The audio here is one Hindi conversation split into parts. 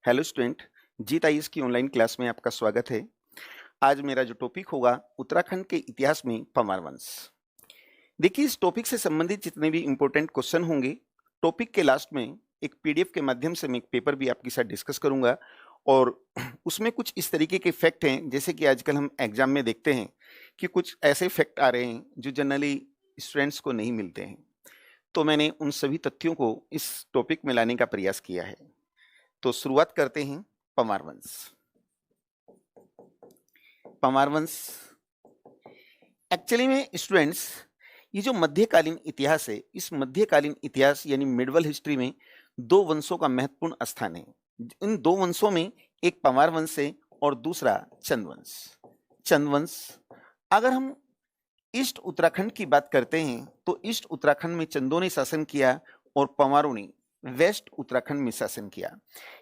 हेलो स्टूडेंट, जीत आईएएस की ऑनलाइन क्लास में आपका स्वागत है। आज मेरा जो टॉपिक होगा उत्तराखंड के इतिहास में पंवार वंश। देखिए, इस टॉपिक से संबंधित जितने भी इंपॉर्टेंट क्वेश्चन होंगे, टॉपिक के लास्ट में एक पीडीएफ के माध्यम से मैं एक पेपर भी आपके साथ डिस्कस करूंगा और उसमें कुछ इस तरीके के फैक्ट हैं, जैसे कि आजकल हम एग्जाम में देखते हैं कि कुछ ऐसे फैक्ट आ रहे हैं जो जनरली स्टूडेंट्स को नहीं मिलते हैं। तो मैंने उन सभी तथ्यों को इस टॉपिक में लाने का प्रयास किया है। तो शुरुआत करते हैं पंवार वंश। पंवार वंश एक्चुअली में स्टूडेंट्स, ये जो मध्यकालीन इतिहास है, इस मध्यकालीन इतिहास यानी मिडवल हिस्ट्री में दो वंशों का महत्वपूर्ण स्थान है। इन दो वंशों में एक पंवार वंश है और दूसरा चंद वंश। चंद वंश, अगर हम ईस्ट उत्तराखंड की बात करते हैं तो ईस्ट उत्तराखंड में चंदों ने शासन किया और पंवारों ने वेस्ट उत्तराखंड में शासन किया।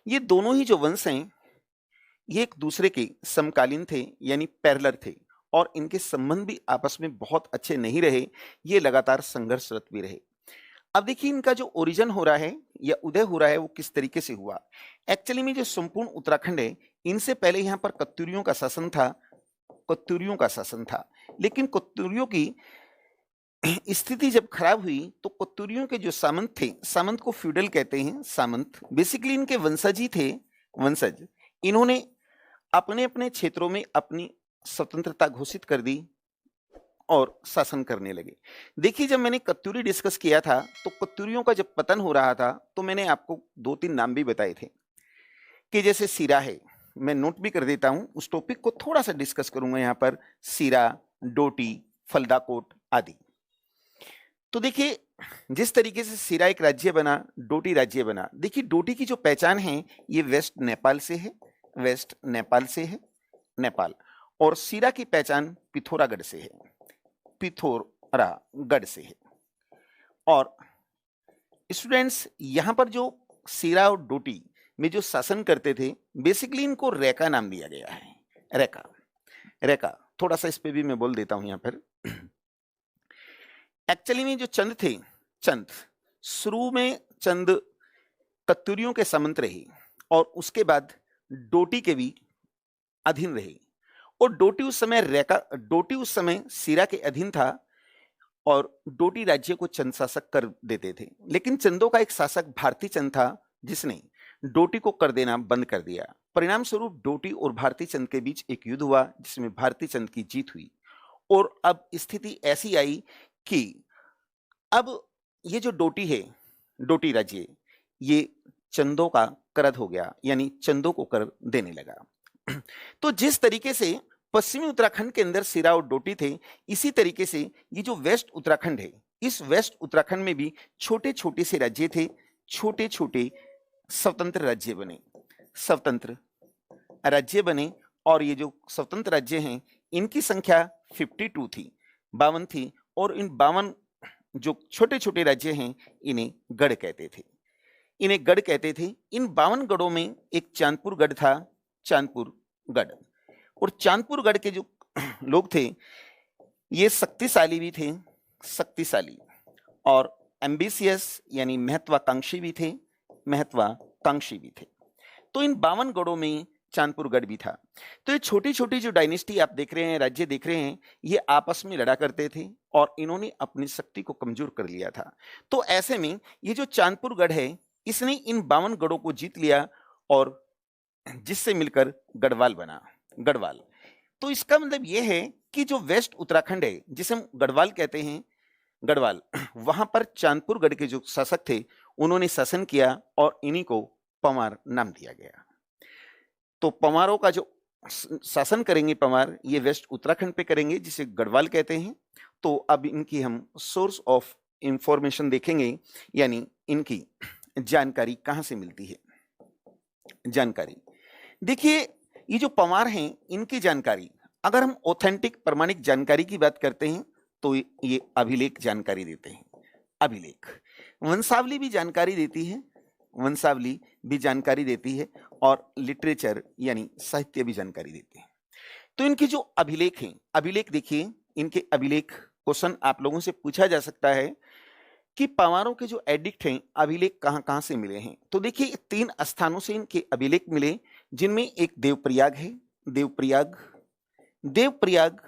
ये दोनों ही जो वंश हैं, ये एक दूसरे के समकालीन थे यानी पैरेलल थे और इनके संबंध भी आपस में बहुत अच्छे नहीं रहे, ये लगातार संघर्षरत भी रहे। अब देखिए, इनका जो ओरिजिन हो रहा है या उदय हो रहा है वो किस तरीके से हुआ। एक्चुअली में जो संपूर्ण उत्तराखंड है, इनसे पहले यहाँ पर कत्यूरियों का शासन था। कत्यूरियों का शासन था, लेकिन कत्यूरियों की स्थिति जब खराब हुई तो कत्यूरियों के जो सामंत थे, सामंत को फ्यूडल कहते हैं, सामंत बेसिकली इनके वंशज ही थे। वंशज इन्होंने अपने अपने क्षेत्रों में अपनी स्वतंत्रता घोषित कर दी और शासन करने लगे। देखिए, जब मैंने कत्यूरी डिस्कस किया था तो कत्यूरियों का जब पतन हो रहा था तो मैंने आपको 2-3 नाम भी बताए थे कि जैसे सीरा है, मैं नोट भी कर देता हूं, उस टॉपिक को थोड़ा सा डिस्कस करूंगा यहाँ पर। सीरा, डोटी, फलदाकोट आदि। तो देखिए, जिस तरीके से सीरा एक राज्य बना, डोटी राज्य बना। देखिए, डोटी की जो पहचान है ये वेस्ट नेपाल से है, वेस्ट नेपाल से है, नेपाल। और सीरा की पहचान पिथौरागढ़ से है, पिथौरागढ़ से है। और स्टूडेंट्स, यहां पर जो सीरा और डोटी में जो शासन करते थे, बेसिकली इनको रेका नाम दिया गया है। रेका, रेका थोड़ा सा इस पे भी मैं बोल देता हूं यहां पर। एक्चुअली में जो चंद थे, चंद शुरू में चंद कत्यूरियों के सामंत रहे और उसके बाद डोटी के भी अधीन रहे। और डोटी उस समय सीरा के अधीन था और डोटी राज्य को चंद शासक कर देते थे। लेकिन चंदों का एक शासक भारती चंद था जिसने डोटी को कर देना बंद कर दिया। परिणाम स्वरूप डोटी और भारती चंद के बीच एक युद्ध हुआ जिसमें भारती चंद की जीत हुई। और अब स्थिति ऐसी आई कि अब ये जो डोटी है, डोटी राज्य, ये चंदों का करद हो गया, यानी चंदों को कर देने लगा। तो जिस तरीके से पश्चिमी उत्तराखंड के अंदर सीरा और डोटी थे, इसी तरीके से ये जो वेस्ट उत्तराखंड है, इस वेस्ट उत्तराखंड में भी छोटे छोटे से राज्य थे, छोटे छोटे स्वतंत्र राज्य बने, स्वतंत्र राज्य बने। और ये जो स्वतंत्र राज्य हैं, इनकी संख्या 52 थी, 52 थी। और इन 52 जो छोटे छोटे राज्य हैं, इन्हें गढ़ कहते थे, इन्हें गढ़ कहते थे। इन 52 गढ़ों में एक चांदपुर गढ़ था, चांदपुर गढ़। और चांदपुर गढ़ के जो लोग थे, ये शक्तिशाली भी थे, शक्तिशाली, और एम्बिशियस यानी महत्वाकांक्षी भी थे, महत्वाकांक्षी भी थे। तो इन 52 गढ़ों में चांदपुर गढ़ भी था। तो ये छोटी छोटी जो डायनेस्टी आप देख रहे हैं, राज्य देख रहे हैं, ये आपस में लड़ा करते थे और इन्होंने अपनी शक्ति को कमजोर कर लिया था। तो ऐसे में ये जो चांदपुर गढ़ है, इसने इन 52 गढ़ों को जीत लिया और जिससे मिलकर गढ़वाल बना, गढ़वाल। तो इसका मतलब यह है कि जो वेस्ट उत्तराखंड है, जिसे हम गढ़वाल कहते हैं, गढ़वाल, वहां पर चांदपुर गढ़ के जो शासक थे, उन्होंने शासन किया और इन्हीं को पंवार नाम दिया गया। तो पंवारों का जो शासन करेंगे पंवार, ये वेस्ट उत्तराखंड पे करेंगे, जिसे गढ़वाल कहते हैं। तो अब इनकी हम सोर्स ऑफ इंफॉर्मेशन देखेंगे, यानी इनकी जानकारी कहां से मिलती है। जानकारी देखिए, ये जो पंवार हैं, इनकी जानकारी, अगर हम ऑथेंटिक प्रमाणिक जानकारी की बात करते हैं तो ये अभिलेख जानकारी देते हैं। अभिलेख, वंशावली भी जानकारी देती है, वंशावली भी जानकारी देती है, और लिटरेचर यानी साहित्य भी जानकारी देते हैं। तो इनके जो अभिलेख हैं, अभिलेख देखिए, इनके अभिलेख क्वेश्चन आप लोगों से पूछा जा सकता है कि पंवारों के जो एडिक्ट हैं अभिलेख कहाँ कहाँ से मिले हैं। तो देखिए 3 स्थानों से इनके अभिलेख मिले, जिनमें एक देवप्रयाग है, देवप्रयाग, देवप्रयाग,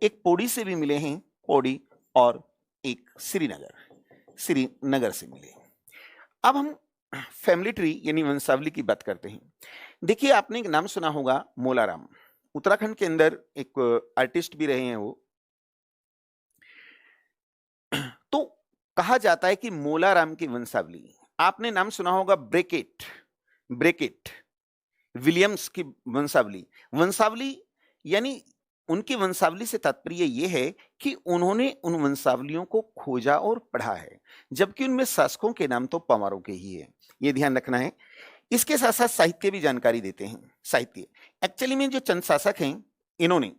एक पौड़ी से भी मिले हैं, पौड़ी, और एक श्रीनगर, श्रीनगर से मिले। अब हम फैमिली ट्री यानी वंशावली की बात करते हैं। देखिए आपने एक नाम सुना होगा मोलाराम, उत्तराखंड के अंदर एक आर्टिस्ट भी रहे हैं वो। तो कहा जाता है कि मोलाराम की वंशावली, आपने नाम सुना होगा ब्रेकेट, ब्रेकेट विलियम्स की वंशावली। वंशावली यानी उनकी वंशावली से तात्पर्य यह है कि उन्होंने उन वंशावलियों को खोजा और पढ़ा है, जबकि उनमें शासकों के नाम तो पंवारों के ही है, ये ध्यान रखना है। इसके साथ साथ साहित्य भी जानकारी देते हैं। साहित्य एक्चुअली में जो चंद शासक हैं, इन्होंने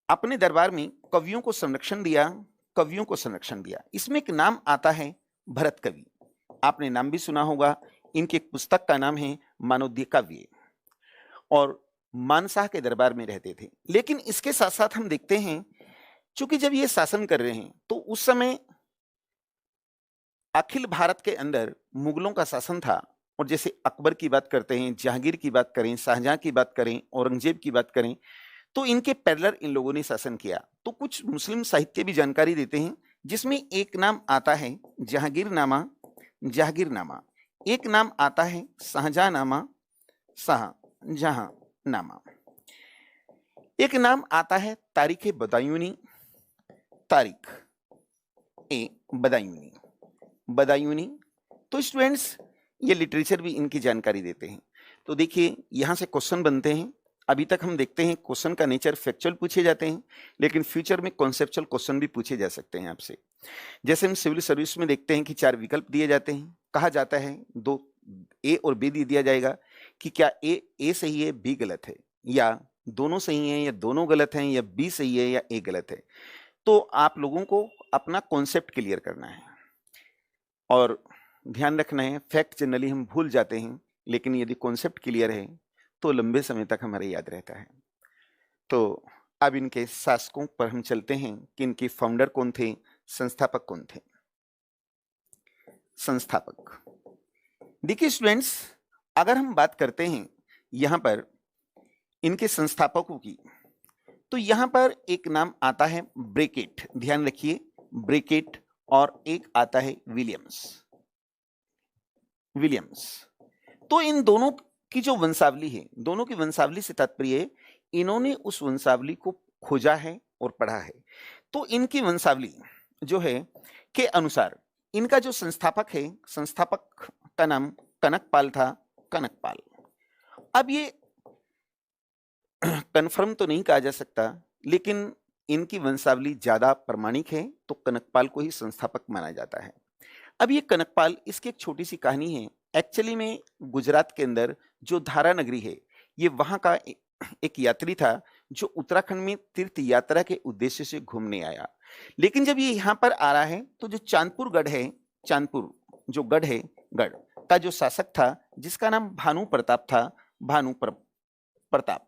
अपने दरबार में कवियों को संरक्षण दिया, कवियों को संरक्षण दिया। इसमें एक नाम आता है भरत कवि, आपने नाम भी सुना होगा। इनकी एक पुस्तक का नाम है मानोद्य काव्य, और मानसाह के दरबार में रहते थे। लेकिन इसके साथ साथ हम देखते हैं, चूंकि जब ये शासन कर रहे हैं तो उस समय अखिल भारत के अंदर मुगलों का शासन था, और जैसे अकबर की बात करते हैं, जहांगीर की बात करें, शाहजहां की बात करें, औरंगजेब की बात करें, तो इनके पैरेलल इन लोगों ने शासन किया। तो कुछ मुस्लिम साहित्य भी जानकारी देते हैं, जिसमें एक नाम आता है जहांगीरनामा, जहांगीरनामा, एक नाम आता है शाहजहांनामा, शाहजहांनामा, एक नाम आता है तारीख ए बदायूनी, तारीख ए बदायूनी, बदायूनी। तो स्टूडेंट्स ये लिटरेचर भी इनकी जानकारी देते हैं। तो देखिए यहां से क्वेश्चन बनते हैं। अभी तक हम देखते हैं क्वेश्चन का नेचर फैक्चुअल पूछे जाते हैं, लेकिन फ्यूचर में कॉन्सेप्चुअल क्वेश्चन भी पूछे जा सकते हैं आपसे। जैसे हम सिविल सर्विस में देखते हैं कि 4 विकल्प दिए जाते हैं, कहा जाता है 2 ए और बी दे दिया जाएगा कि क्या ए सही है, बी गलत है, या दोनों सही हैं, या दोनों गलत हैं, या बी सही है, या ए गलत है। तो आप लोगों को अपना कॉन्सेप्ट क्लियर करना है, और ध्यान रखना है फैक्ट जनरली हम भूल जाते हैं, लेकिन यदि कॉन्सेप्ट क्लियर है तो लंबे समय तक हमारे याद रहता है। तो अब इनके शासकों पर हम चलते हैं कि इनके फाउंडर कौन थे, संस्थापक कौन थे। संस्थापक, देखिए स्टूडेंट्स, अगर हम बात करते हैं यहां पर इनके संस्थापकों की, तो यहां पर एक नाम आता है ब्रेकेट, ध्यान रखिए ब्रेकेट, और एक आता है विलियम्स, विलियम्स। तो इन दोनों की जो वंशावली है, दोनों की वंशावली से तात्पर्य इन्होंने उस वंशावली को खोजा है और पढ़ा है। तो इनकी वंशावली जो है के अनुसार इनका जो संस्थापक है, संस्थापक का नाम कनकपाल था, कनकपाल। अब ये कंफर्म तो नहीं कहा जा सकता, लेकिन इनकी वंशावली ज्यादा प्रमाणिक है, तो कनकपाल को ही संस्थापक माना जाता है। अब ये कनकपाल, इसकी एक छोटी सी कहानी है। एक्चुअली में गुजरात के अंदर जो धारा नगरी है, ये वहां का एक यात्री था जो उत्तराखंड में तीर्थ यात्रा के उद्देश्य से घूमने आया। लेकिन जब ये यहाँ पर आ रहा है तो जो चांदपुर गढ़ है, चांदपुर जो गढ़ है, गढ़ का जो शासक था जिसका नाम भानु प्रताप था, भानु प्रताप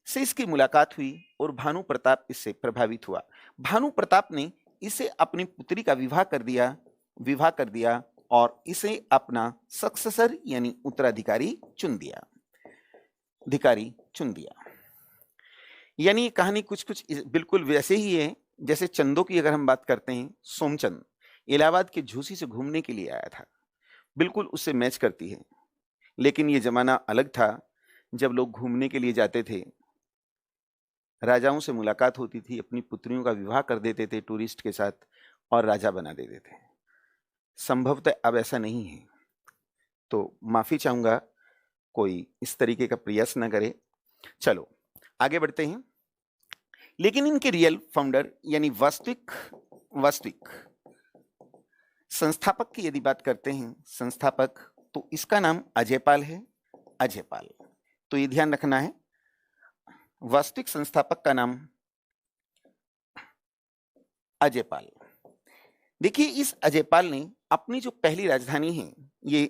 से इसकी मुलाकात हुई और भानु प्रताप इससे प्रभावित हुआ। भानु प्रताप ने इसे अपनी पुत्री का विवाह कर दिया और इसे अपना सक्सेसर यानी उत्तराधिकारी चुन दिया, अधिकारी चुन दिया। यानी ये कहानी कुछ कुछ बिल्कुल वैसे ही है जैसे चंदों की अगर हम बात करते हैं, सोमचंद इलाहाबाद के झूसी से घूमने के लिए आया था, बिल्कुल उससे मैच करती है। लेकिन ये जमाना अलग था जब लोग घूमने के लिए जाते थे, राजाओं से मुलाकात होती थी, अपनी पुत्रियों का विवाह कर देते थे टूरिस्ट के साथ और राजा बना देते थे। संभवतः अब ऐसा नहीं है, तो माफी चाहूंगा, कोई इस तरीके का प्रयास ना करे। चलो आगे बढ़ते हैं। लेकिन इनके रियल फाउंडर यानी वास्तविक संस्थापक की यदि बात करते हैं, संस्थापक, तो इसका नाम अजयपाल है, अजयपाल। तो ये ध्यान रखना है, वास्तविक संस्थापक का नाम अजयपाल। देखिए इस अजयपाल ने अपनी जो पहली राजधानी है ये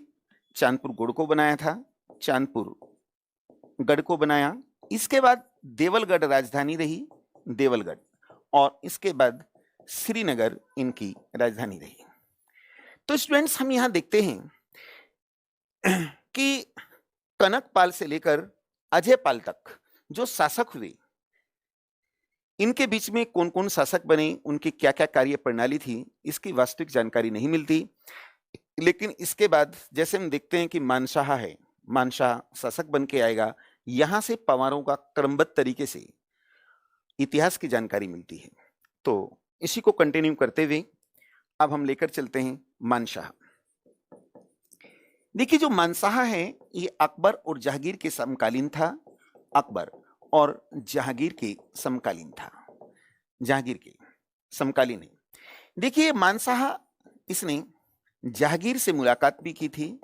चांदपुर गढ़ को बनाया था, चांदपुर गढ़ को बनाया। इसके बाद देवलगढ़ राजधानी रही, देवलगढ़, और इसके बाद श्रीनगर इनकी राजधानी रही। तो स्टूडेंट्स, हम यहां देखते हैं कि कनकपाल से लेकर अजयपाल तक जो शासक हुए, इनके बीच में कौन-कौन शासक बने, उनकी क्या-क्या कार्य प्रणाली थी, इसकी वास्तविक जानकारी नहीं मिलती। लेकिन इसके बाद जैसे हम देखते हैं कि मानशाह है, मानशाह शासक बन के आएगा, यहां से पंवारों का क्रमबद्ध तरीके से इतिहास की जानकारी मिलती है। तो इसी को कंटिन्यू करते हुए अब हम लेकर चलते हैं मानशाह। देखिए, जो मानशाह है ये अकबर और जहांगीर के समकालीन था। अकबर और जहांगीर के समकालीन था, जहांगीर के समकालीन है। देखिए, मानशाह इसने जहांगीर से मुलाकात भी की थी,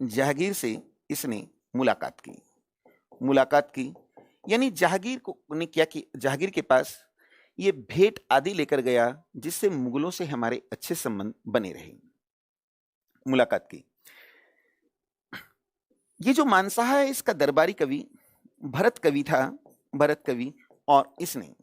जहांगीर से इसने मुलाकात की, यानी जहांगीर को ने क्या किया, जहांगीर के पास ये भेंट आदि लेकर गया जिससे मुगलों से हमारे अच्छे संबंध बने रहे। मुलाकात की। ये जो मानशाह है इसका दरबारी कवि भरत कवि था, भरत कवि, और इसने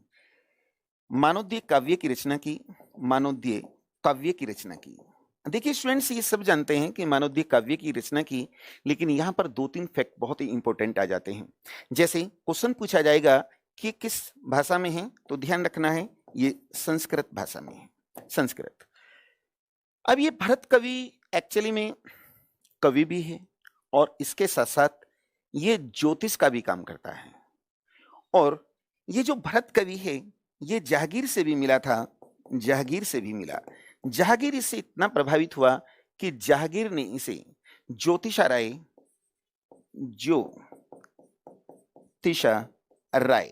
मानोद्य काव्य की रचना की, मानोद्य काव्य की रचना की। देखिए स्टूडेंट्स, ये सब जानते हैं कि मानोद्य काव्य की रचना की, लेकिन यहाँ पर 2-3 फैक्ट बहुत ही इंपॉर्टेंट आ जाते हैं। जैसे क्वेश्चन पूछा जाएगा कि किस भाषा में है, तो ध्यान रखना है ये संस्कृत भाषा में है, संस्कृत। अब ये भरत कवि एक्चुअली में कवि भी है और इसके साथ साथ ये ज्योतिष का भी काम करता है। और ये जो भरत कवि है ये जहांगीर से भी मिला था, जहांगीर से भी मिला। जहांगीर इससे इतना प्रभावित हुआ कि जहांगीर ने इसे ज्योतिषा राय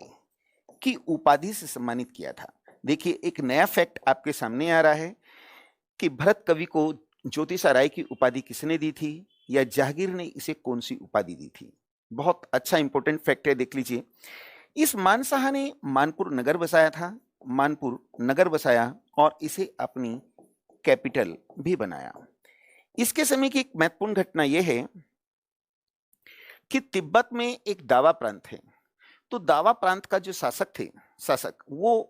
की उपाधि से सम्मानित किया था। देखिए, एक नया फैक्ट आपके सामने आ रहा है कि भरत कवि को ज्योतिषा राय की उपाधि किसने दी थी या जहांगीर ने इसे कौन सी उपाधि दी थी। बहुत अच्छा इंपॉर्टेंट फैक्ट है, देख लीजिए। इस मानशाह ने मानपुर नगर बसाया था, मानपुर नगर बसाया और इसे अपनी कैपिटल भी बनाया। इसके समय की एक महत्वपूर्ण घटना यह है कि तिब्बत में एक दावा प्रांत है, तो दावा प्रांत का जो शासक वो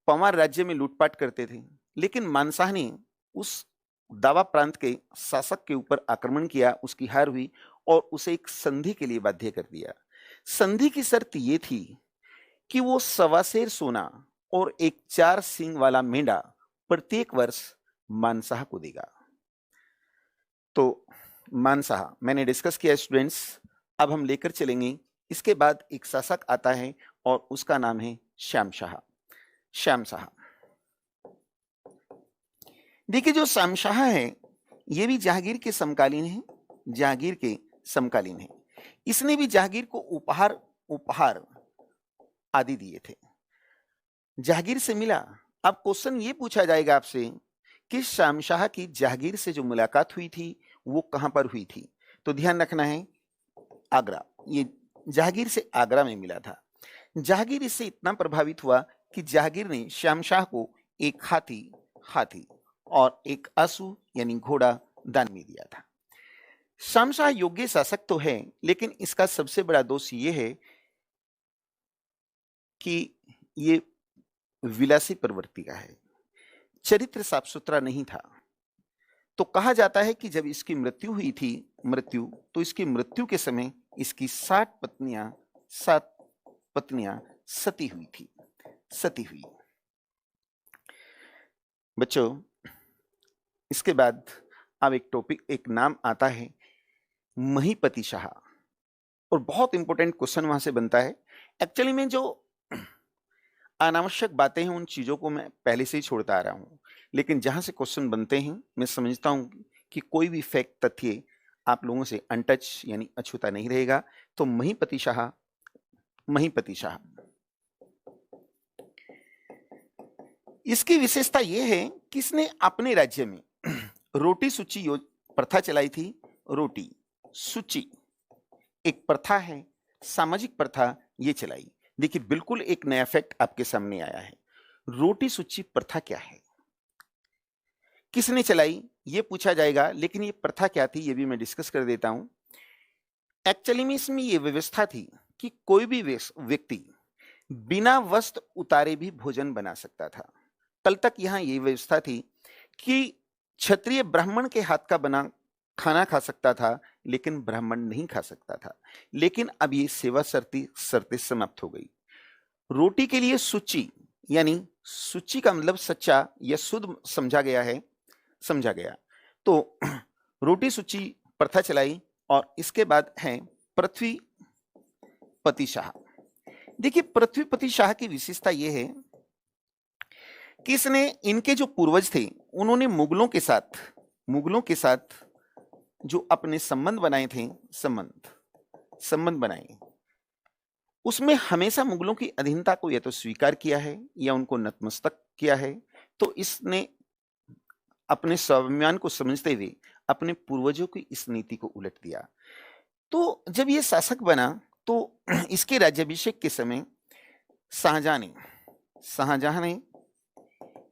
पंवार राज्य में लूटपाट करते थे, लेकिन मानशाह ने उस दावा प्रांत के शासक के ऊपर आक्रमण किया, उसकी हार हुई और उसे एक संधि के लिए बाध्य कर दिया। संधि की शर्त ये थी कि वो 1.25 सेर सोना और एक 4 सींग वाला मेंढा प्रत्येक वर्ष मानशाह को देगा। तो मानशाह मैंने डिस्कस किया स्टूडेंट्स। अब हम लेकर चलेंगे, इसके बाद एक शासक आता है और उसका नाम है श्यामशाह। श्यामशाह, देखिए जो श्यामशाह है ये भी जहांगीर के समकालीन है, जहांगीर के समकालीन है। इसने भी जहांगीर को उपहार आदि दिए थे, जहांगीर से मिला। अब क्वेश्चन ये पूछा जाएगा आपसे कि श्यामशाह की जहांगीर से जो मुलाकात हुई थी वो कहां पर हुई थी, तो ध्यान रखना है आगरा। ये जहांगीर से आगरा में मिला था। जहांगीर इससे इतना प्रभावित हुआ कि जहांगीर ने श्यामशाह को एक हाथी और एक आंसू यानी घोड़ा दान में दिया था। श्यामशाह योग्य शासक तो है, लेकिन इसका सबसे बड़ा दोष ये है कि ये विलासी प्रवृत्ति का है, चरित्र साफ सुथरा नहीं था। तो कहा जाता है कि जब इसकी मृत्यु हुई थी, तो इसकी मृत्यु के समय इसकी 7 पत्नियां सती हुई थी, सती हुई। बच्चों, इसके बाद अब एक नाम आता है महीपति शाह, और बहुत इंपॉर्टेंट क्वेश्चन वहां से बनता है। एक्चुअली में जो अनावश्यक बातें हैं उन चीजों को मैं पहले से ही छोड़ता आ रहा हूं, लेकिन जहां से क्वेश्चन बनते हैं मैं समझता हूं कि कोई भी फैक्ट तथ्य आप लोगों से अनटच यानी अछूता नहीं रहेगा। तो महीपति शाह इसकी विशेषता यह है कि इसने अपने राज्य में रोटी सूची प्रथा चलाई थी। रोटी सूची एक प्रथा है, सामाजिक प्रथा ये चलाई। देखिए, बिल्कुल एक नया फैक्ट आपके सामने आया है। रोटी सूची प्रथा क्या है, किसने चलाई, ये पूछा जाएगा। लेकिन ये प्रथा क्या थी ये भी मैं डिस्कस कर देता हूं। एक्चुअली में इसमें ये व्यवस्था थी कि कोई भी व्यक्ति बिना वस्त्र उतारे भी भोजन बना सकता था। कल तक यहाँ ये व्यवस्था थी कि क्षत्रिय ब्राह्मण के हाथ का बना खाना खा सकता था, लेकिन ब्राह्मण नहीं खा सकता था। लेकिन अब ये सेवा शर्तें समाप्त हो गई। रोटी के लिए शुचि, यानी शुचि का मतलब सच्चा या शुद्ध समझा गया। तो रोटी शुचि प्रथा चलाई और इसके बाद है पृथ्वीपति शाह। देखिए, पृथ्वीपति शाह की विशेषता यह है कि इसने, इनके जो पूर्वज थे उन्होंने मुगलों के साथ जो अपने संबंध बनाए थे, संबंध बनाए, उसमें हमेशा मुगलों की अधीनता को या तो स्वीकार किया है या उनको नतमस्तक किया है। तो इसने अपने स्वाभिमान को समझते हुए अपने पूर्वजों की इस नीति को उलट दिया। तो जब ये शासक बना तो इसके राज्याभिषेक के समय शाहजहां ने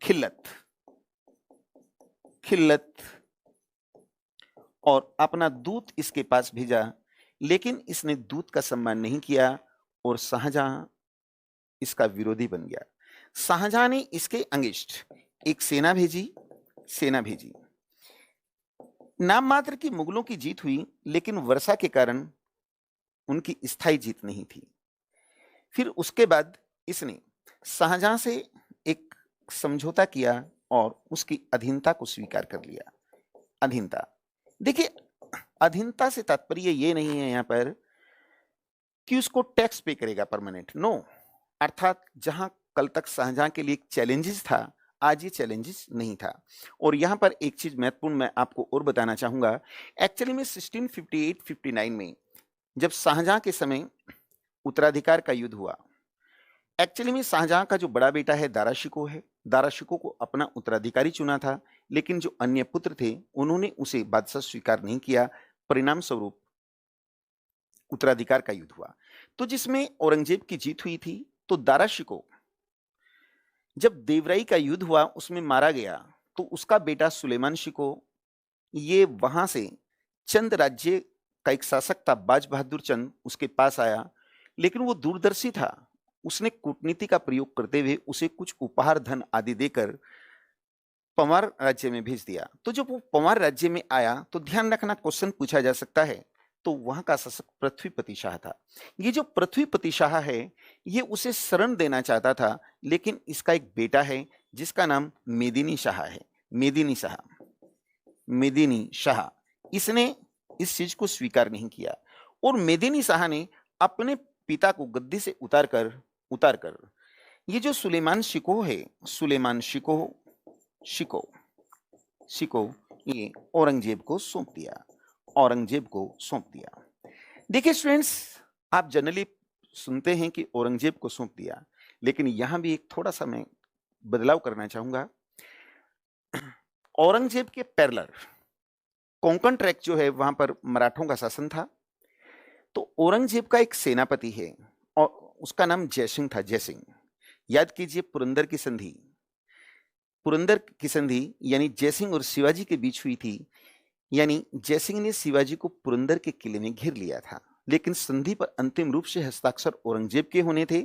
खिल्लत और अपना दूत इसके पास भेजा, लेकिन इसने दूत का सम्मान नहीं किया और शाहजहां इसका विरोधी बन गया। शाहजहां ने इसके अंगेस्ट एक सेना भेजी। नाम मात्र की मुगलों की जीत हुई, लेकिन वर्षा के कारण उनकी स्थायी जीत नहीं थी। फिर उसके बाद इसने शाहजहां से एक समझौता किया और उसकी अधीनता को स्वीकार कर लिया। अधीनता, देखिए, अधीनता से तात्पर्य ये नहीं है यहां पर कि उसको टैक्स पे करेगा परमानेंट, नो। अर्थात जहां कल तक शाहजहां के लिए एक चैलेंजेस था, आज ये चैलेंजेस नहीं था। और यहां पर एक चीज महत्वपूर्ण मैं आपको और बताना चाहूंगा। एक्चुअली में 1658-59 में जब शाहजहां के समय उत्तराधिकार का युद्ध हुआ, एक्चुअली में शाहजहां का जो बड़ा बेटा है दारा शिकोह को अपना उत्तराधिकारी चुना था, लेकिन जो अन्य पुत्र थे उन्होंने उसे बादशाह स्वीकार नहीं किया। परिणाम स्वरूप उत्तराधिकार का युद्ध हुआ, तो जिसमें औरंगजेब की जीत हुई थी। तो दारा शिकोह जब देवराई का युद्ध हुआ उसमें मारा गया, तो उसका बेटा सुलेमान शिकोह ये वहां से चंद राज्य का एक शासक था, बाज बहादुर चंद, उसके पास आया, लेकिन वो दूरदर्शी था। उसने कूटनीति का प्रयोग करते हुए उसे कुछ उपहार, धन आदि देकर पंवार राज्य में भेज दिया। तो जब वो पंवार राज्य में आया तो ध्यान रखना, क्वेश्चन पूछा जा सकता है, तो वहां का शासक पृथ्वीपति शाह था। ये जो पृथ्वीपति शाह है ये उसे शरण देना चाहता था, लेकिन इसका एक बेटा है जिसका नाम मेदिनी शाह, इसने इस चीज को स्वीकार नहीं किया और मेदिनी शाह ने अपने पिता को गद्दी से उतारकर ये जो सुलेमान शिकोह ये औरंगजेब को सौंप दिया। देखिए स्टूडेंट्स, आप जनरली सुनते हैं कि औरंगजेब को सौंप दिया, लेकिन यहां भी एक थोड़ा सा मैं बदलाव करना चाहूंगा। औरंगजेब के पैरेलल कोंकण ट्रैक जो है वहां पर मराठों का शासन था। तो औरंगजेब का एक सेनापति है और उसका नाम जयसिंह था। याद कीजिए, पुरंदर की संधि यानी जयसिंह और शिवाजी के बीच हुई थी। यानी जयसिंह ने शिवाजी को पुरंदर के किले में घेर लिया था, लेकिन संधि पर अंतिम रूप से हस्ताक्षर औरंगजेब के होने थे।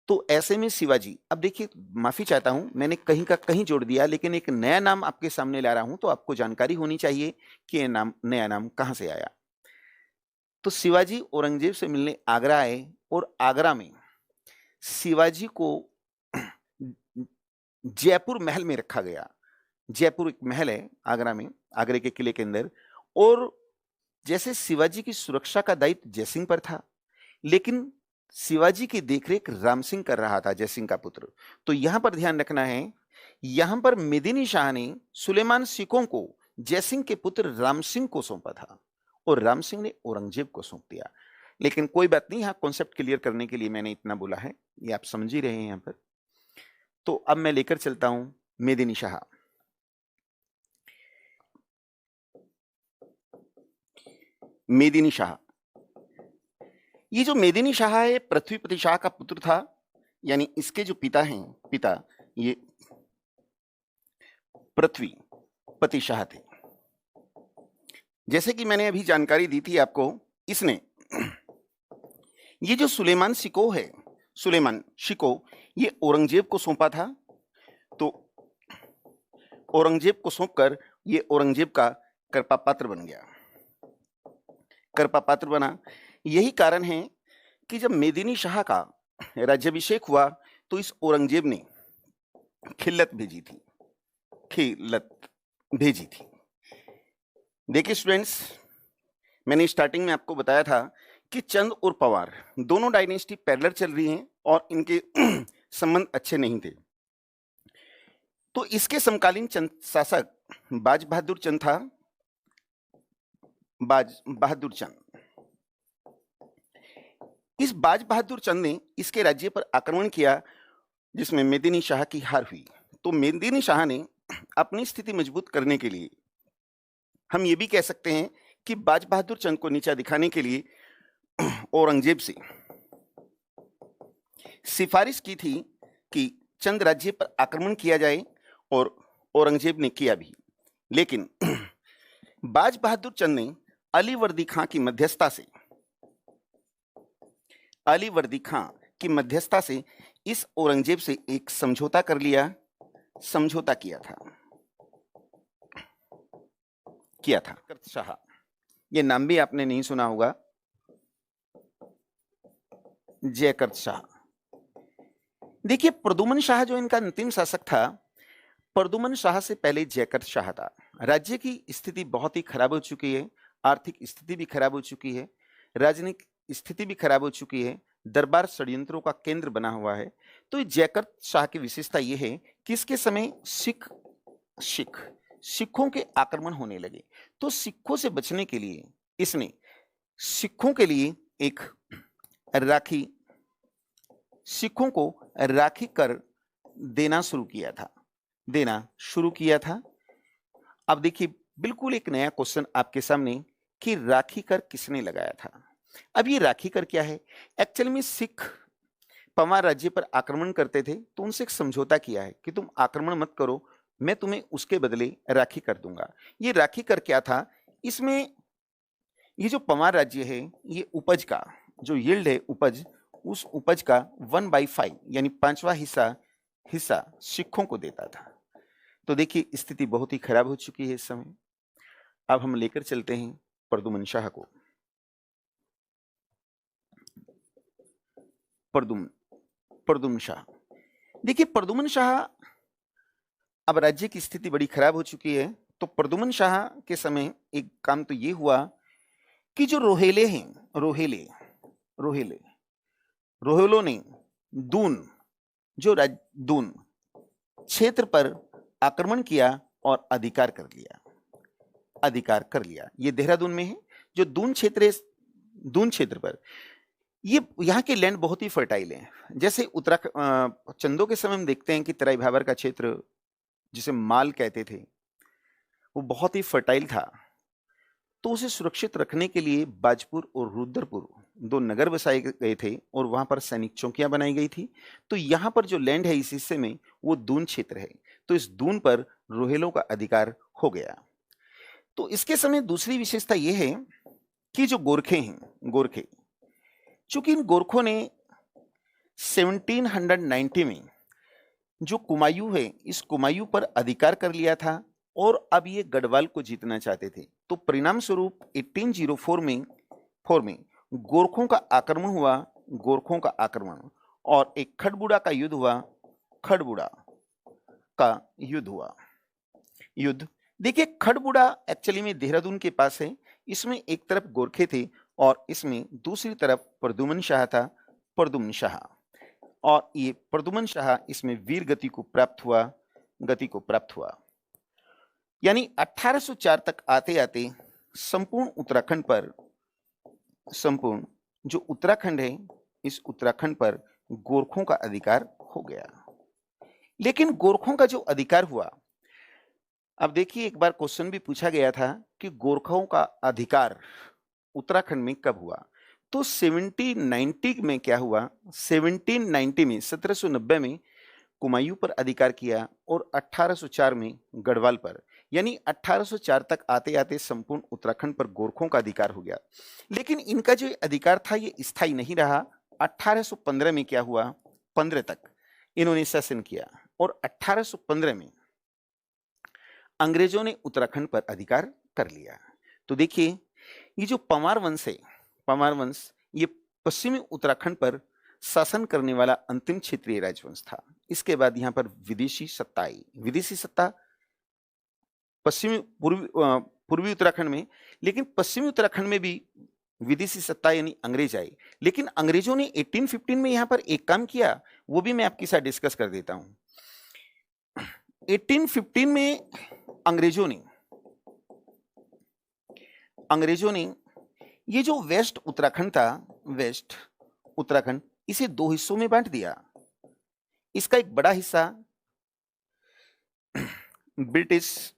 तो ऐसे में शिवाजी, अब देखिए, माफी चाहता हूं, मैंने कहीं का कहीं जोड़ दिया, लेकिन एक नया नाम आपके सामने ला रहा हूं, तो आपको जानकारी होनी चाहिए कि यह नया नाम कहां से आया। तो शिवाजी औरंगजेब से मिलने आगरा आए और आगरा में शिवाजी को जयपुर महल में रखा गया। जयपुर एक महल है आगरा में, आगरे के किले के अंदर। और जैसे शिवाजी की सुरक्षा का दायित्व जयसिंह पर था, लेकिन शिवाजी की देखरेख राम सिंह कर रहा था, जयसिंह का पुत्र। तो यहां पर ध्यान रखना है, यहां पर मेदिनी शाह ने सुलेमान शिकोह को जयसिंह के पुत्र राम सिंह को सौंपा था और राम सिंह ने औरंगजेब को सौंप दिया। लेकिन कोई बात नहीं, यहां कॉन्सेप्ट क्लियर करने के लिए मैंने इतना बोला है, ये आप समझ ही रहे हैं यहां पर। तो अब मैं लेकर चलता हूं मेदिनी शाह। ये जो मेदिनी शाह है पृथ्वीपति शाह का पुत्र था, यानी इसके जो पिता ये पृथ्वीपति शाह थे। जैसे कि मैंने अभी जानकारी दी थी आपको, इसने ये जो सुलेमान शिकोह ये औरंगजेब को सौंपा था। तो औरंगजेब को सौंपकर ये औरंगजेब का कृपा पात्र बन गया, कृपा पात्र बना। यही कारण है कि जब मेदिनी शाह का राज्याभिषेक हुआ तो इस औरंगजेब ने खिल्लत भेजी थी, खिल्लत भेजी थी। देखिए स्टूडेंट्स, मैंने स्टार्टिंग में आपको बताया था कि चंद और पवार दोनों डायनेस्टी पैरेलल चल रही हैं और इनके संबंध अच्छे नहीं थे। तो इसके समकालीन चंद शासक बाज बहादुर चंद था, बाज बहादुर चंद। इस बाज बहादुर चंद ने इसके राज्य पर आक्रमण किया जिसमें मेदिनी शाह की हार हुई। तो मेदिनी शाह ने अपनी स्थिति मजबूत करने के लिए, हम ये भी कह सकते हैं कि बाज बहादुर चंद को नीचा दिखाने के लिए औरंगजेब से सिफारिश की थी कि चंद राज्य पर आक्रमण किया जाए और औरंगजेब ने किया भी। लेकिन बाज बहादुर चंद ने अली वर्दी खां की मध्यस्थता से, अली वर्दी खां की मध्यस्थता से इस औरंगजेब से एक समझौता कर लिया, समझौता किया था। जयकर्त शाह, ये नाम भी आपने नहीं सुना होगा, जयकर्त शाह। देखिए प्रदुमन शाह जो इनका अंतिम शासक था, प्रदुमन शाह से पहले जयकर्त शाह था। राज्य की स्थिति बहुत ही खराब हो चुकी है, आर्थिक स्थिति भी खराब हो चुकी है, राजनीतिक स्थिति भी खराब हो चुकी है, दरबार षड्यंत्रों का केंद्र बना हुआ है। तो जयकर्त शाह की विशेषता यह है कि इसके समय सिखों के आक्रमण होने लगे। तो सिखों से बचने के लिए इसने सिखों के लिए एक राखी, सिखों को राखी कर देना शुरू किया था। अब देखिए बिल्कुल एक नया क्वेश्चन आपके सामने कि राखी कर किसने लगाया था। अब ये राखी कर क्या है? एक्चुअली में सिख पंवार राज्य पर आक्रमण करते थे तो उनसे एक समझौता किया है कि तुम आक्रमण मत करो, मैं तुम्हें उसके बदले राखी कर दूंगा। ये राखी कर क्या था? इसमें ये जो पंवार राज्य है, ये उपज का जो यील्ड है, उपज, उस उपज का 1/5 यानी 5वां हिस्सा सिखों को देता था। तो देखिए स्थिति बहुत ही खराब हो चुकी है इस समय। अब हम लेकर चलते हैं प्रदुमन शाह को। प्रदुमन शाह, देखिए प्रदुमन शाह, अब राज्य की स्थिति बड़ी खराब हो चुकी है। तो प्रदुमन शाह के समय एक काम तो ये हुआ कि जो रोहेले हैं, रोहेलों ने दून क्षेत्र पर आक्रमण किया और अधिकार कर लिया। ये देहरादून में है। जो दून क्षेत्र पर, ये यहाँ के लैंड बहुत ही फर्टाइल है। जैसे उत्तराखंड चंदों के समय हम देखते हैं कि तराई भाबर का क्षेत्र जिसे माल कहते थे, वो बहुत ही फर्टाइल था। तो उसे सुरक्षित रखने के लिए बाजपुर और रुद्रपुर 2 नगर बसाए गए थे और वहां पर सैनिक चौकियां बनाई गई थी। तो यहाँ पर जो लैंड है इस हिस्से में, वो दून क्षेत्र है। तो इस दून पर रोहेलों का अधिकार हो गया। तो इसके समय दूसरी विशेषता यह है कि जो गोरखे, चूंकि इन गोरखों ने 1790 में जो कुमायूं है, इस कुमायूं पर अधिकार कर लिया था और अब ये गढ़वाल को जीतना चाहते थे। तो परिणाम स्वरूप 1804 में गोरखों का आक्रमण और एक खड़बुड़ा का युद्ध हुआ। देखिए खड़बुड़ा एक्चुअली में देहरादून के पास है। इसमें एक तरफ गोरखे थे और इसमें दूसरी तरफ प्रदुमन शाह, और ये प्रदुमन शाह इसमें वीर गति को प्राप्त हुआ। यानी 1804 तक आते संपूर्ण जो उत्तराखंड है, इस उत्तराखंड पर गोरखों का अधिकार हो गया। लेकिन गोरखों का जो अधिकार हुआ, अब देखिए एक बार क्वेश्चन भी पूछा गया था कि गोरखों का अधिकार उत्तराखंड में कब हुआ। तो 1790 में क्या हुआ? 1790 में कुमायूं पर अधिकार किया और 1804 में गढ़वाल पर, यानी 1804 तक आते संपूर्ण उत्तराखंड पर गोरखों का अधिकार हो गया। लेकिन इनका जो अधिकार था ये स्थायी नहीं रहा। 1815 में क्या हुआ? 15 तक इन्होंने शासन किया और 1815 में अंग्रेजों ने उत्तराखंड पर अधिकार कर लिया। तो देखिए, ये जो पंवार वंश है, पंवार वंश, ये पश्चिमी उत्तराखंड पर शासन करने वाला अंतिम क्षेत्रीय राजवंश था। इसके बाद यहाँ पर विदेशी सत्ता आई। विदेशी सत्ता पूर्वी उत्तराखंड में, लेकिन पश्चिमी उत्तराखंड में भी विदेशी सत्ता यानी अंग्रेज आए। लेकिन अंग्रेजों ने 1815 में यहाँ पर एक काम किया, वो भी मैं आपके साथ डिस्कस कर देता हूँ। 1815 में अंग्रेजों ने ये जो वेस्ट उत्तराखंड था, वेस्ट उत्तराखंड, इसे दो हिस्सों में बांट दिया। इसका एक बड़ा हिस्सा ब्रिटिश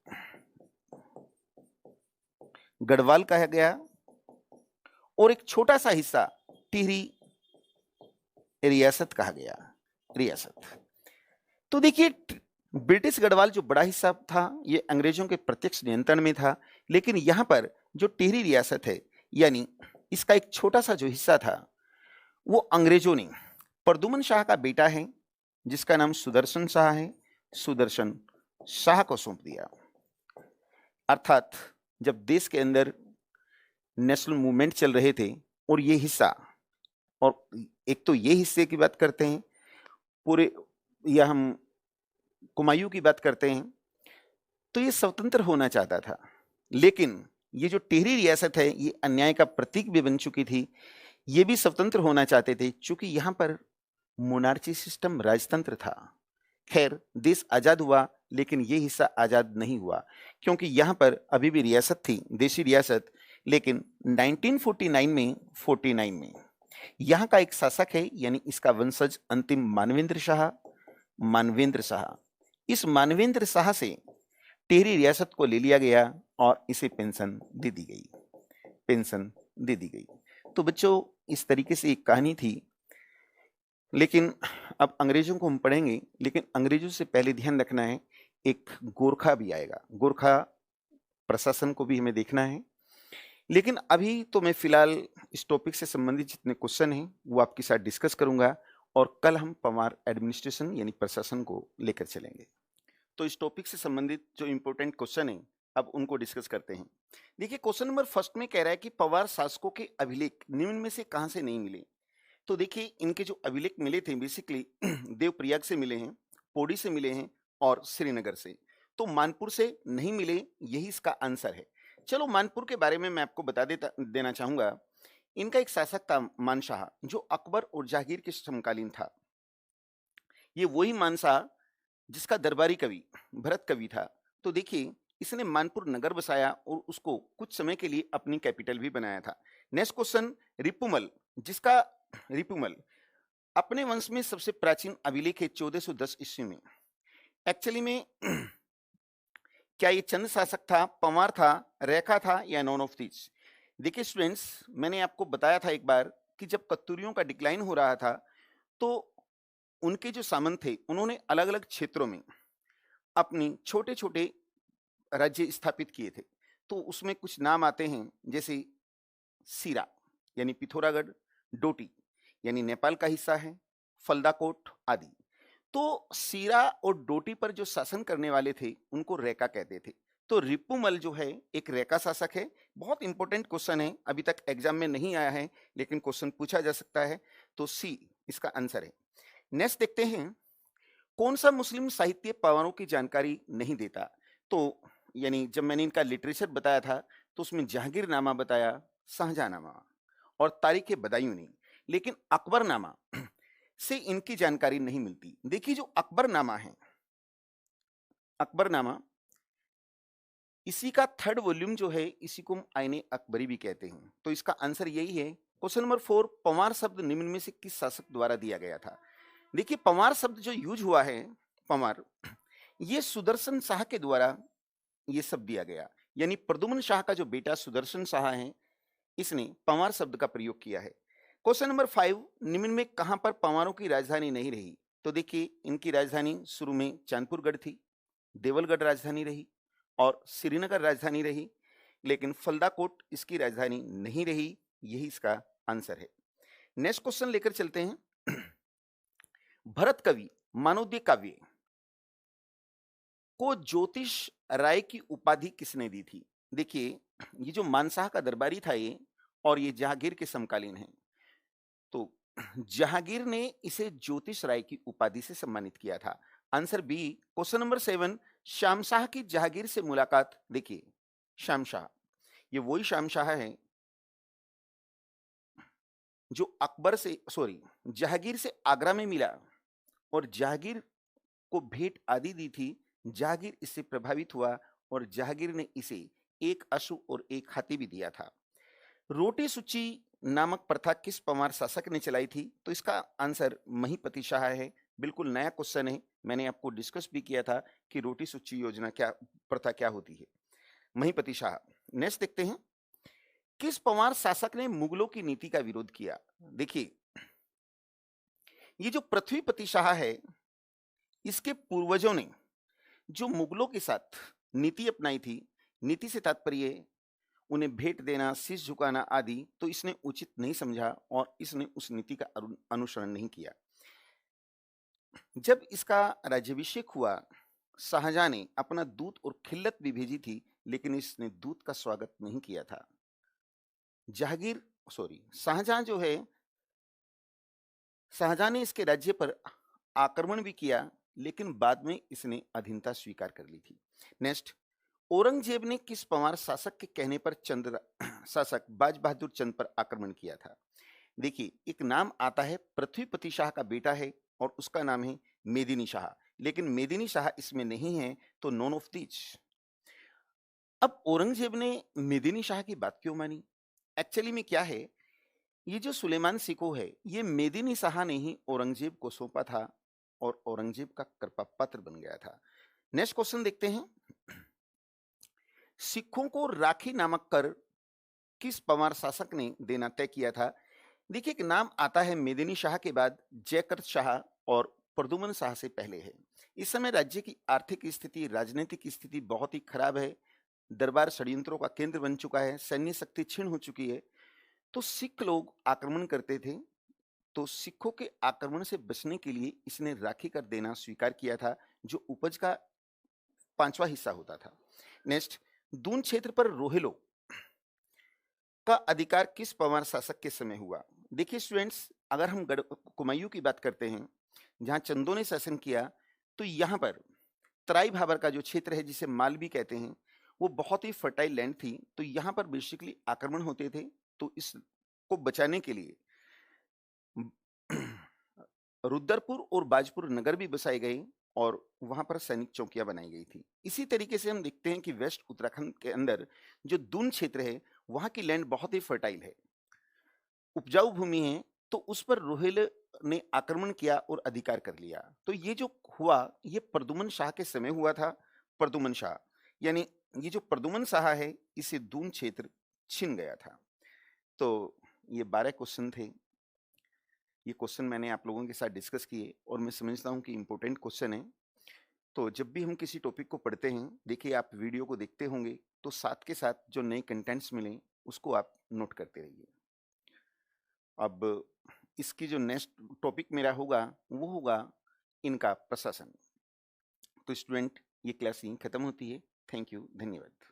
गढ़वाल कहा गया और एक छोटा सा हिस्सा टिहरी रियासत कहा गया, रियासत। तो देखिए, ब्रिटिश गढ़वाल जो बड़ा हिस्सा था, ये अंग्रेजों के प्रत्यक्ष नियंत्रण में था, लेकिन यहां पर जो टिहरी रियासत है, यानी इसका एक छोटा सा जो हिस्सा था, वो अंग्रेजों ने प्रदुमन शाह का बेटा है जिसका नाम सुदर्शन शाह है, सुदर्शन शाह को सौंप दिया। अर्थात जब देश के अंदर नेशनल मूवमेंट चल रहे थे और ये हिस्सा, और एक तो ये हिस्से की बात करते हैं पूरे, या हम कुमायूं की बात करते हैं, तो ये स्वतंत्र होना चाहता था। लेकिन ये जो टिहरी रियासत है, ये अन्याय का प्रतीक भी बन चुकी थी। ये भी स्वतंत्र होना चाहते थे, क्योंकि यहां पर मोनार्ची सिस्टम, राजतंत्र था। खैर, देश आजाद हुआ, लेकिन ये हिस्सा आजाद नहीं हुआ, क्योंकि यहां पर अभी भी रियासत थी, देशी रियासत। लेकिन 1949 में यहां का एक शासक है, यानी इसका वंशज अंतिम मानवेंद्र शाह, इस मानवेंद्र शाह से टिहरी रियासत को ले लिया गया और इसे पेंशन दे दी गई। तो बच्चों, इस तरीके से एक कहानी थी। लेकिन अब अंग्रेजों को हम पढ़ेंगे, लेकिन अंग्रेजों से पहले ध्यान रखना है, एक गोरखा भी आएगा, गोरखा प्रशासन को भी हमें देखना है। लेकिन अभी तो मैं फिलहाल इस टॉपिक से संबंधित जितने क्वेश्चन हैं वो आपके साथ डिस्कस करूंगा, और कल हम पंवार एडमिनिस्ट्रेशन यानी प्रशासन को लेकर चलेंगे। तो इस टॉपिक से संबंधित जो इंपॉर्टेंट क्वेश्चन है, अब उनको डिस्कस करते हैं। देखिए, क्वेश्चन नंबर फर्स्ट में कह रहा है कि पंवार शासकों के अभिलेख निम्न में से कहां से नहीं मिले। तो देखिए, इनके जो अभिलेख मिले थे, बेसिकली देवप्रयाग से मिले हैं, पौड़ी से मिले हैं और श्रीनगर से। तो मानपुर से नहीं मिले, यही इसका आंसर है। चलो, मानपुर के बारे में मैं आपको बता देना चाहूंगा। इनका एक शासक था मानशाह, जो अकबर और जहांगीर के समकालीन था। ये वही मानशाह जिसका दरबारी कवि भरत कवि था। तो देखिए, इसने मानपुर नगर बसाया और उसको कुछ समय के लिए अपनी कैपिटल भी बनाया था। नेक्स्ट क्वेश्चन, रिपुमल, जिसका रिपुमल अपने वंश में सबसे प्राचीन अभिलेख है 1410 ईस्वी में। एक्चुअली में क्या ये चंद शासक था, पंवार था, रेखा था, या नॉन ऑफ दीज? देखिए स्टूडेंट्स, मैंने आपको बताया था एक बार कि जब कत्तूरियों का डिक्लाइन हो रहा था, तो उनके जो सामंत थे, उन्होंने अलग अलग क्षेत्रों में अपनी छोटे छोटे राज्य स्थापित किए थे। तो उसमें कुछ नाम आते हैं, जैसे सीरा यानी पिथौरागढ़, डोटी यानी नेपाल का हिस्सा है, फलदाकोट आदि। तो सीरा और डोटी पर जो शासन करने वाले थे, उनको रेका कहते थे। तो रिपुमल जो है एक रेका शासक है। बहुत इंपॉर्टेंट क्वेश्चन है, अभी तक एग्जाम में नहीं आया है, लेकिन क्वेश्चन पूछा जा सकता है। तो सी इसका आंसर है। नेक्स्ट देखते हैं, कौन सा मुस्लिम साहित्य पंवारों की जानकारी नहीं देता? तो यानी जब मैंने इनका लिटरेचर बताया था, तो उसमें जहांगीरनामा बताया, शाहजहांनामा और तारीख बदायूनी, लेकिन अकबरनामा से इनकी जानकारी नहीं मिलती। देखिए, जो अकबरनामा है, अकबरनामा, इसी का थर्ड वॉल्यूम जो है, इसी को हम आईने अकबरी भी कहते हैं। तो इसका आंसर यही है। क्वेश्चन नंबर 4, पंवार शब्द निम्न में से किस शासक द्वारा दिया गया था? देखिए, पंवार शब्द जो यूज हुआ है, पंवार, ये सुदर्शन शाह के द्वारा ये सब दिया गया। यानी प्रदुमन शाह का जो बेटा सुदर्शन शाह है, इसने पंवार शब्द का प्रयोग किया है। क्वेश्चन नंबर 5, निम्न में कहां पर पंवारों की राजधानी नहीं रही? तो देखिए, इनकी राजधानी शुरू में चांदपुरगढ़ थी, देवलगढ़ राजधानी रही और श्रीनगर राजधानी रही, लेकिन फलदाकोट इसकी राजधानी नहीं रही। यही इसका आंसर है। नेक्स्ट क्वेश्चन लेकर चलते हैं। भरत कवि मानवद्य काव्य को ज्योतिष राय की उपाधि किसने दी थी? देखिए, ये जो मानसाह का दरबारी था ये, और ये जहांगीर के समकालीन है। तो जहांगीर ने इसे ज्योतिष राय की उपाधि से सम्मानित किया था। आंसर बी, क्वेश्चन नंबर 7, शामशाह की जहांगीर से मुलाकात। देखिए, शामशाह, ये वही शामशाह है जो अकबर से, सॉरी, जहांगीर से आगरा में मिला और जहांगीर को भेंट आदि दी थी। जहांगीर इससे प्रभावित हुआ और जहांगीर ने इसे एक अश्व और एक हाथी भी दिया था। रोटी सूची नामक प्रथा किस पंवार शासक ने चलाई थी? तो इसका आंसर महीपति शाह है। बिल्कुल नया क्वेश्चन है, मैंने आपको डिस्कस भी किया था कि रोटी सूची योजना क्या, प्रथा क्या होती है। महीपति शाह। नेक्स्ट देखते हैं, किस पंवार शासक ने मुगलों की नीति का विरोध किया? देखिए, ये जो पृथ्वीपति शाह है, इसके पूर्वजों ने जो मुगलों के साथ नीति अपनाई थी, नीति से तात्पर्य उन्हें भेंट देना, शीश झुकाना आदि, तो इसने उचित नहीं समझा और इसने उस नीति का अनुसरण नहीं किया। जब इसका राज्याभिषेक हुआ, शाहजहां ने अपना दूत और खिल्लत भी भेजी थी, लेकिन इसने दूत का स्वागत नहीं किया था। जहांगीर, सॉरी, शाहजहां जो है, शाहजहां ने इसके राज्य पर आक्रमण भी किया, लेकिन बाद में इसने अधीनता स्वीकार कर ली थी। नेक्स्ट, औरंगजेब ने किस पंवार शासक के कहने पर शासक बाज बहादुर चंद पर आक्रमण किया था? देखिए, एक नाम आता है, पृथ्वीपति शाह का बेटा है और उसका नाम है मेदिनी शाह, लेकिन मेदिनी शाह इसमें नहीं है, तो नॉन ऑफ दीज। अब औरंगजेब ने मेदिनी शाह की बात क्यों मानी? एक्चुअली में क्या है, ये जो सुलेमान सिको है, ये मेदिनी शाह ने ही औरंगजेब को सौंपा था और औरंगजेब का कृपा पत्र बन गया था। नेक्स्ट क्वेश्चन देखते हैं, सिखों को राखी नामक कर किस पंवार शासक ने देना तय किया था? देखिए, एक नाम आता है मेदिनी शाह के बाद जयकर्त शाह और प्रदुमन शाह से पहले है। इस समय राज्य की आर्थिक स्थिति, राजनीतिक स्थिति बहुत ही खराब है। दरबार षड्यंत्रों का केंद्र बन चुका है, सैन्य शक्ति क्षीण हो चुकी है, तो सिख लोग आक्रमण करते थे। तो सिखों के आक्रमण से बचने के लिए इसने राखी कर देना स्वीकार किया था, जो उपज का 5वां हिस्सा होता था। नेक्स्ट, दून क्षेत्र पर रोहिलों का अधिकार किस पंवार शासक के समय हुआ? देखिए स्टूडेंट्स, अगर हम कुमायूं की बात करते हैं, जहां चंदों ने शासन किया, तो यहाँ पर तराई भाबर का जो क्षेत्र है, जिसे मालवी कहते हैं, वो बहुत ही फर्टाइल लैंड थी। तो यहाँ पर बेसिकली आक्रमण होते थे, तो इसको बचाने के लिए रुद्रपुर और बाजपुर नगर भी बसाए गए और वहां पर सैनिक चौकियां बनाई गई थी। इसी तरीके से हम देखते हैं कि वेस्ट उत्तराखंड के अंदर जो दून क्षेत्र है, वहां की लैंड बहुत ही फर्टाइल है, उपजाऊ भूमि है, तो उस पर रोहिल ने आक्रमण किया और अधिकार कर लिया। तो ये जो हुआ, ये प्रदुमन शाह के समय हुआ था। प्रदुमन शाह, यानी ये जो प्रदुमन शाह है, इसे दून क्षेत्र छीन गया था। तो ये 12 क्वेश्चन थे। ये क्वेश्चन मैंने आप लोगों के साथ डिस्कस किए और मैं समझता हूँ कि इम्पोर्टेंट क्वेश्चन है। तो जब भी हम किसी टॉपिक को पढ़ते हैं, देखिए आप वीडियो को देखते होंगे, तो साथ के साथ जो नए कंटेंट्स मिले उसको आप नोट करते रहिए। अब इसकी जो नेक्स्ट टॉपिक मेरा होगा, वो होगा इनका प्रशासन। तो स्टूडेंट, ये क्लास यहीं खत्म होती है। थैंक यू, धन्यवाद।